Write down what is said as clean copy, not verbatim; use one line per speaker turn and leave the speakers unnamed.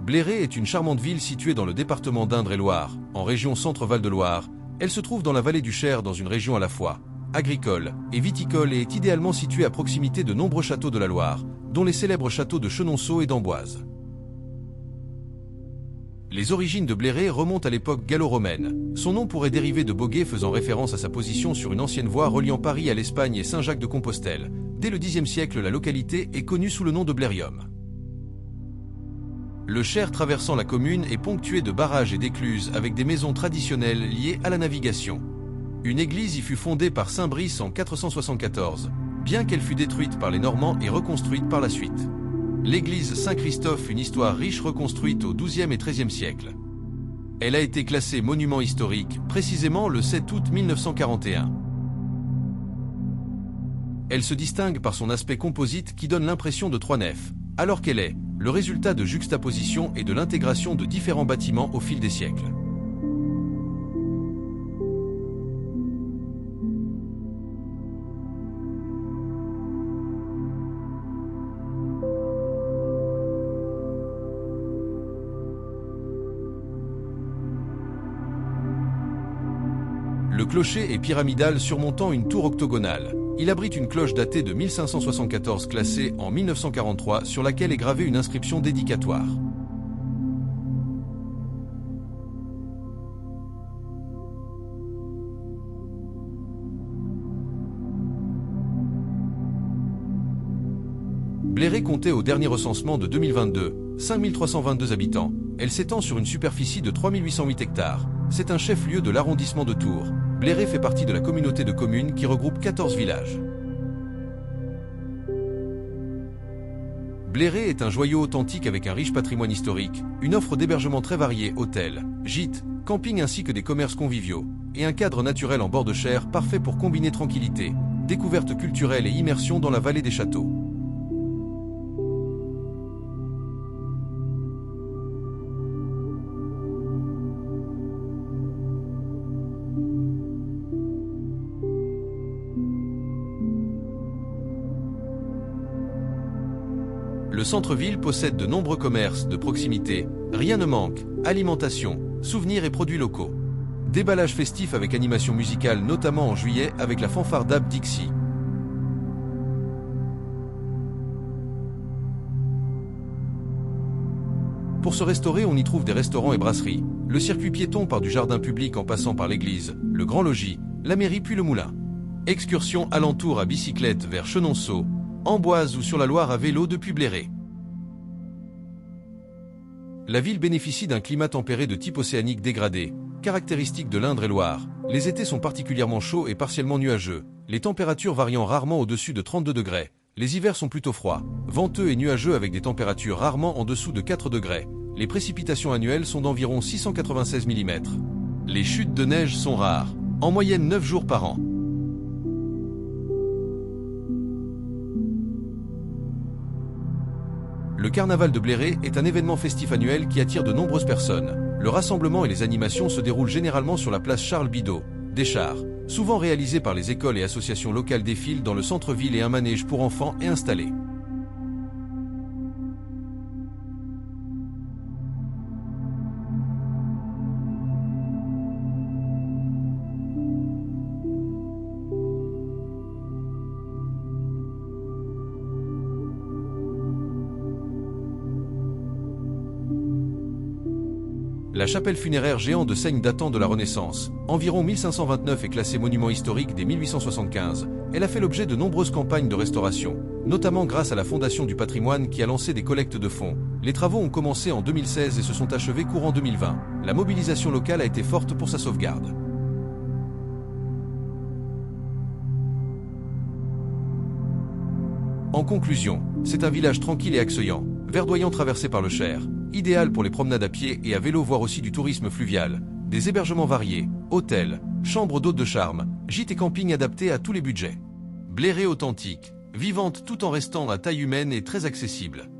Bléré est une charmante ville située dans le département d'Indre-et-Loire, en région Centre-Val de Loire. Elle se trouve dans la vallée du Cher dans une région à la fois agricole et viticole et est idéalement située à proximité de nombreux châteaux de la Loire, dont les célèbres châteaux de Chenonceau et d'Amboise. Les origines de Bléré remontent à l'époque gallo-romaine. Son nom pourrait dériver de Boguet, faisant référence à sa position sur une ancienne voie reliant Paris à l'Espagne et Saint-Jacques-de-Compostelle. Dès le Xe siècle, la localité est connue sous le nom de Blérium. Le Cher traversant la commune est ponctué de barrages et d'écluses avec des maisons traditionnelles liées à la navigation. Une église y fut fondée par saint Brice en 474, bien qu'elle fût détruite par les Normands et reconstruite par la suite. L'église Saint-Christophe, une histoire riche reconstruite au XIIe et XIIIe siècle. Elle a été classée monument historique, précisément le 7 août 1941. Elle se distingue par son aspect composite qui donne l'impression de trois nefs, alors qu'elle est le résultat de juxtaposition et de l'intégration de différents bâtiments au fil des siècles. Le clocher est pyramidal surmontant une tour octogonale. Il abrite une cloche datée de 1574 classée en 1943 sur laquelle est gravée une inscription dédicatoire. Bléré comptait au dernier recensement de 2022 5322 habitants. Elle s'étend sur une superficie de 3808 hectares. C'est un chef-lieu de l'arrondissement de Tours. Bléré fait partie de la communauté de communes qui regroupe 14 villages. Bléré est un joyau authentique avec un riche patrimoine historique, une offre d'hébergement très variée, hôtels, gîtes, campings ainsi que des commerces conviviaux, et un cadre naturel en bord de Cher parfait pour combiner tranquillité, découverte culturelle et immersion dans la vallée des châteaux. Le centre-ville possède de nombreux commerces de proximité, rien ne manque, alimentation, souvenirs et produits locaux. Déballage festif avec animation musicale notamment en juillet avec la fanfare d'Ab Dixie. Pour se restaurer, on y trouve des restaurants et brasseries. Le circuit piéton part du jardin public en passant par l'église, le Grand Logis, la mairie puis le moulin. Excursion alentour à bicyclette vers Chenonceau, Amboise ou sur la Loire à vélo depuis Bléré. La ville bénéficie d'un climat tempéré de type océanique dégradé, caractéristique de l'Indre-et-Loire. Les étés sont particulièrement chauds et partiellement nuageux, les températures variant rarement au-dessus de 32 degrés. Les hivers sont plutôt froids, venteux et nuageux avec des températures rarement en dessous de 4 degrés. Les précipitations annuelles sont d'environ 696 mm. Les chutes de neige sont rares, en moyenne 9 jours par an. Le carnaval de Bléré est un événement festif annuel qui attire de nombreuses personnes. Le rassemblement et les animations se déroulent généralement sur la place Charles Bidault. Des chars, souvent réalisés par les écoles et associations locales, défilent dans le centre-ville et un manège pour enfants est installé. La chapelle funéraire géant de Seigne datant de la Renaissance, environ 1529 est classée monument historique dès 1875. Elle a fait l'objet de nombreuses campagnes de restauration, notamment grâce à la Fondation du patrimoine qui a lancé des collectes de fonds. Les travaux ont commencé en 2016 et se sont achevés courant 2020. La mobilisation locale a été forte pour sa sauvegarde. En conclusion, c'est un village tranquille et accueillant, verdoyant traversé par le Cher, idéal pour les promenades à pied et à vélo, voire aussi du tourisme fluvial, des hébergements variés, hôtels, chambres d'hôtes de charme, gîtes et campings adaptés à tous les budgets. Bléré authentique, vivante tout en restant à taille humaine et très accessible.